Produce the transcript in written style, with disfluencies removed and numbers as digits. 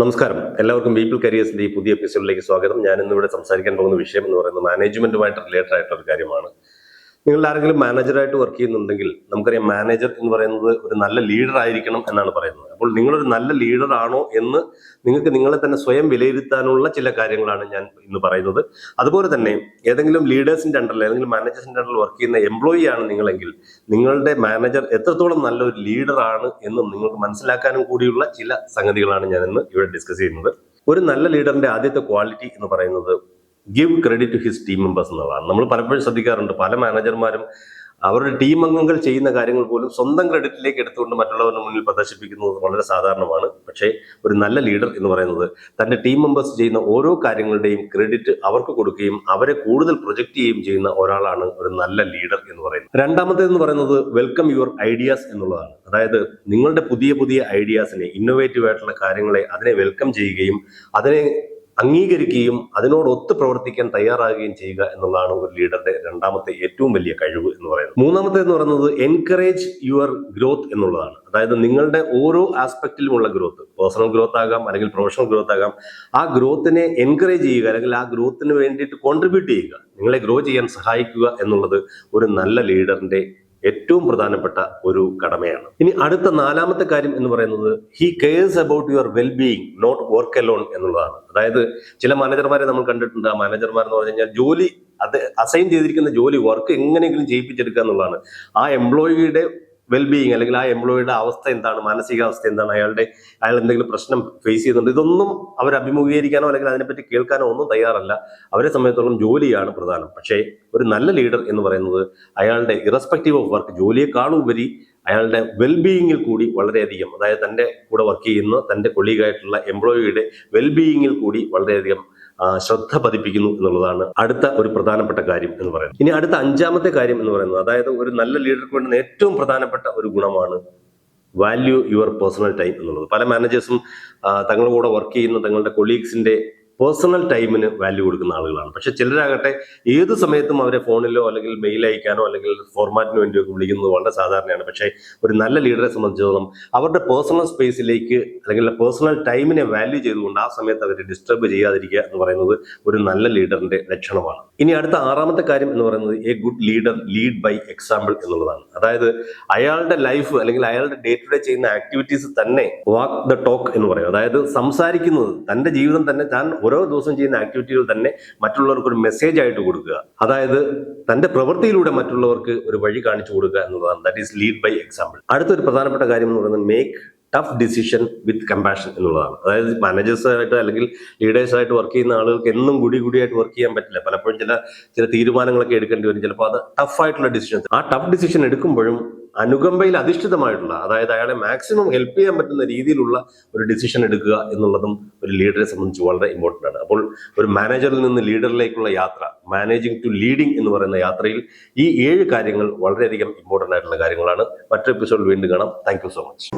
നമസ്കാരം, എല്ലാവർക്കും പീപ്പിൾ കരിയേഴ്സിന്റെ ഈ പുതിയ എപ്പിസോഡിലേക്ക് സ്വാഗതം. ഞാൻ ഇന്നിവിടെ സംസാരിക്കാൻ പോകുന്ന വിഷയം എന്ന് പറയുന്നത് മാനേജ്മെന്റുമായിട്ട് റിലേറ്റഡ് ആയിട്ടുള്ള ഒരു കാര്യമാണ്. നിങ്ങൾ ആരെങ്കിലും മാനേജറായിട്ട് വർക്ക് ചെയ്യുന്നുണ്ടെങ്കിൽ നമുക്കറിയാം, മാനേജർ എന്ന് പറയുന്നത് ഒരു നല്ല ലീഡർ ആയിരിക്കണം എന്നാണ് പറയുന്നത്. അപ്പോൾ നിങ്ങളൊരു നല്ല ലീഡർ ആണോ എന്ന് നിങ്ങൾക്ക് നിങ്ങളെ തന്നെ സ്വയം വിലയിരുത്താനുള്ള ചില കാര്യങ്ങളാണ് ഞാൻ ഇന്ന് പറയുന്നത്. അതുപോലെ തന്നെ ഏതെങ്കിലും ലീഡേഴ്സിന്റെ അണ്ടറിൽ അല്ലെങ്കിൽ മാനേജേഴ്സിന്റെ അണ്ടറിൽ വർക്ക് ചെയ്യുന്ന എംപ്ലോയി ആണ് നിങ്ങളെങ്കിൽ നിങ്ങളുടെ മാനേജർ എത്രത്തോളം നല്ലൊരു ലീഡർ ആണ് എന്ന് നിങ്ങൾക്ക് മനസ്സിലാക്കാനും കൂടിയുള്ള ചില സംഗതികളാണ് ഞാൻ ഇന്ന് ഇവിടെ ഡിസ്കസ് ചെയ്യുന്നത്. ഒരു നല്ല ലീഡറിന്റെ ആദ്യത്തെ ക്വാളിറ്റി എന്ന് പറയുന്നത് give credit to his team members എന്നുള്ളതാണ്. നമ്മൾ പലപ്പോഴും ശ്രദ്ധിക്കാറുണ്ട്, പല മാനേജർമാരും അവരുടെ ടീം അംഗങ്ങൾ ചെയ്യുന്ന കാര്യങ്ങൾ പോലും സ്വന്തം ക്രെഡിറ്റിലേക്ക് എടുത്തുകൊണ്ട് മറ്റുള്ളവരുടെ മുന്നിൽ പ്രദർശിപ്പിക്കുന്നത് വളരെ സാധാരണമാണ്. പക്ഷേ ഒരു നല്ല ലീഡർ എന്ന് പറയുന്നത് തന്റെ ടീം മെമ്പേഴ്സ് ചെയ്യുന്ന ഓരോ കാര്യങ്ങളുടെയും ക്രെഡിറ്റ് അവർക്ക് കൊടുക്കുകയും അവരെ കൂടുതൽ പ്രൊജക്റ്റ് ചെയ്യുകയും ചെയ്യുന്ന ഒരാളാണ് ഒരു നല്ല ലീഡർ എന്ന് പറയുന്നത്. രണ്ടാമത്തേതെന്ന് പറയുന്നത് വെൽക്കം യുവർ ഐഡിയാസ് എന്നുള്ളതാണ്. അതായത് നിങ്ങളുടെ പുതിയ പുതിയ ഐഡിയാസിനെ, ഇന്നോവേറ്റീവ് ആയിട്ടുള്ള കാര്യങ്ങളെ അതിനെ വെൽക്കം ചെയ്യുകയും അതിനെ അംഗീകരിക്കുകയും അതിനോടൊത്ത് പ്രവർത്തിക്കാൻ തയ്യാറാകുകയും ചെയ്യുക എന്നുള്ളതാണ് ഒരു ലീഡറുടെ രണ്ടാമത്തെ ഏറ്റവും വലിയ കഴിവ് എന്ന് പറയുന്നത്. മൂന്നാമത്തെ എന്ന് പറയുന്നത് എൻകറേജ് യുവർ ഗ്രോത്ത് എന്നുള്ളതാണ്. അതായത് നിങ്ങളുടെ ഓരോ ആസ്പെക്റ്റിലുമുള്ള ഗ്രോത്ത്, പേഴ്സണൽ ഗ്രോത്ത് ആകാം അല്ലെങ്കിൽ പ്രൊഫഷണൽ ഗ്രോത്ത് ആകാം, ആ ഗ്രോത്തിനെ എൻകറേജ് ചെയ്യുക അല്ലെങ്കിൽ ആ ഗ്രോത്തിന് വേണ്ടിയിട്ട് കോൺട്രിബ്യൂട്ട് ചെയ്യുക, നിങ്ങളെ ഗ്രോ ചെയ്യാൻ സഹായിക്കുക എന്നുള്ളത് ഒരു നല്ല ലീഡറിന്റെ ഏറ്റവും പ്രധാനപ്പെട്ട ഒരു കടമയാണ്. ഇനി അടുത്ത നാലാമത്തെ കാര്യം എന്ന് പറയുന്നത് he cares about your wellbeing, not work alone എന്നുള്ളതാണ്. അതായത് ചില മാനേജർമാരെ നമ്മൾ കണ്ടിട്ടുണ്ട്. ആ മാനേജർമാർ എന്ന് പറഞ്ഞു കഴിഞ്ഞാൽ ജോലി, അത് അസൈൻ ചെയ്തിരിക്കുന്ന ജോലി, വർക്ക് എങ്ങനെയെങ്കിലും ചെയ്യിപ്പിച്ചെടുക്കുക എന്നുള്ളതാണ്. ആ എംപ്ലോയിയുടെ വെൽബീയിങ് അല്ലെങ്കിൽ ആ എംപ്ലോയിയുടെ അവസ്ഥ എന്താണ്, മാനസികാവസ്ഥ എന്താണ്, അയാൾ എന്തെങ്കിലും പ്രശ്നം ഫേസ് ചെയ്യുന്നുണ്ട്, ഇതൊന്നും അവർ അഭിമുഖീകരിക്കാനോ അല്ലെങ്കിൽ അതിനെപ്പറ്റി കേൾക്കാനോ ഒന്നും തയ്യാറല്ല. അവരെ സംബന്ധിച്ചിടത്തോളം ജോലിയാണ് പ്രധാനം. പക്ഷേ ഒരു നല്ല ലീഡർ എന്ന് പറയുന്നത് അയാളുടെ ഇറസ്പെക്റ്റീവ് ഓഫ് വർക്ക്, ജോലിയെക്കാളും ഉപരി അയാളുടെ വെൽബീയിങ്ങിൽ കൂടി വളരെയധികം, അതായത് തൻ്റെ കൂടെ വർക്ക് ചെയ്യുന്ന തൻ്റെ കൊളീഗായിട്ടുള്ള എംപ്ലോയിയുടെ വെൽബീയിങ്ങിൽ കൂടി വളരെയധികം ശ്രദ്ധ പതിപ്പിക്കുന്നു എന്നുള്ളതാണ് അടുത്ത ഒരു പ്രധാനപ്പെട്ട കാര്യം എന്ന് പറയുന്നത്. ഇനി അടുത്ത അഞ്ചാമത്തെ കാര്യം എന്ന് പറയുന്നത്, അതായത് ഒരു നല്ല ലീഡർക്ക് വേണ്ടുന്ന ഏറ്റവും പ്രധാനപ്പെട്ട ഒരു ഗുണമാണ് വാല്യൂ യുവർ പേഴ്സണൽ ടൈം എന്നുള്ളത്. പല മാനേജേഴ്സും തങ്ങളുടെ കൂടെ വർക്ക് ചെയ്യുന്ന തങ്ങളുടെ കൊളീഗ്സിന്റെ പേഴ്സണൽ ടൈമിന് വാല്യൂ കൊടുക്കുന്ന ആളുകളാണ്. പക്ഷെ ചിലരാകട്ടെ ഏത് സമയത്തും അവരെ ഫോണിലോ അല്ലെങ്കിൽ മെയിൽ അയക്കാനോ അല്ലെങ്കിൽ ഫോർമാറ്റിന് വേണ്ടിയൊക്കെ വിളിക്കുന്നത് വളരെ സാധാരണയാണ്. പക്ഷേ ഒരു നല്ല ലീഡറെ സംബന്ധിച്ചിടത്തോളം അവരുടെ പേഴ്സണൽ സ്പേസിലേക്ക് അല്ലെങ്കിൽ പേഴ്സണൽ ടൈമിനെ വാല്യൂ ചെയ്തുകൊണ്ട് ആ സമയത്ത് അവരെ ഡിസ്റ്റർബ് ചെയ്യാതിരിക്കുക എന്ന് പറയുന്നത് ഒരു നല്ല ലീഡറിന്റെ ലക്ഷണമാണ്. ഇനി അടുത്ത ആറാമത്തെ കാര്യം എന്ന് പറയുന്നത് a good leader lead by example എന്നുള്ളതാണ്. അതായത് അയാളുടെ ലൈഫ് അല്ലെങ്കിൽ അയാളുടെ ഡേ ടു ഡേ ചെയ്യുന്ന ആക്ടിവിറ്റീസ് തന്നെ വാക്ക് ദ ടോക്ക് എന്ന് പറയും. അതായത് സംസാരിക്കുന്നത്, തന്റെ ജീവിതം തന്നെ താൻ ഓരോ ദിവസം ചെയ്യുന്ന ആക്ടിവിറ്റികൾ തന്നെ മറ്റുള്ളവർക്ക് ഒരു മെസ്സേജ് ആയിട്ട് കൊടുക്കുക. അതായത് തന്റെ പ്രവൃത്തിയിലൂടെ മറ്റുള്ളവർക്ക് ഒരു വഴി കാണിച്ചു കൊടുക്കുക എന്നുള്ളതാണ്. That is lead by example. അടുത്തൊരു പ്രധാനപ്പെട്ട കാര്യം എന്ന് പറയുന്നത് make tough decision with compassion എന്നുള്ളതാണ്. അതായത് മാനേജേഴ്സായിട്ട് അല്ലെങ്കിൽ ലീഡേഴ്സായിട്ട് വർക്ക് ചെയ്യുന്ന ആളുകൾക്ക് എന്നും കൂടിയായിട്ട് വർക്ക് ചെയ്യാൻ പറ്റില്ല. പലപ്പോഴും ചില തീരുമാനങ്ങളൊക്കെ എടുക്കേണ്ടി വരും. ചിലപ്പോൾ അത് ടഫായിട്ടുള്ള ഡിസിഷൻസ്, ആ ടഫ് ഡിസിഷൻ എടുക്കുമ്പോഴും അനുകമ്പയിൽ അധിഷ്ഠിതമായിട്ടുള്ള, അതായത് അയാളെ മാക്സിമം ഹെൽപ്പ് ചെയ്യാൻ പറ്റുന്ന രീതിയിലുള്ള ഒരു ഡിസിഷൻ എടുക്കുക എന്നുള്ളതും ഒരു ലീഡറെ സംബന്ധിച്ച് വളരെ ഇമ്പോർട്ടൻ്റ് ആണ്. അപ്പോൾ ഒരു മാനേജറിൽ നിന്ന് ലീഡറിലേക്കുള്ള യാത്ര, മാനേജിങ് ടു ലീഡിങ് എന്ന് പറയുന്ന യാത്രയിൽ ഈ 7 കാര്യങ്ങൾ വളരെയധികം ഇമ്പോർട്ടൻ്റ് ആയിട്ടുള്ള കാര്യങ്ങളാണ്. മറ്റൊരു എപ്പിസോഡിൽ വീണ്ടും കാണാം. Thank you so much.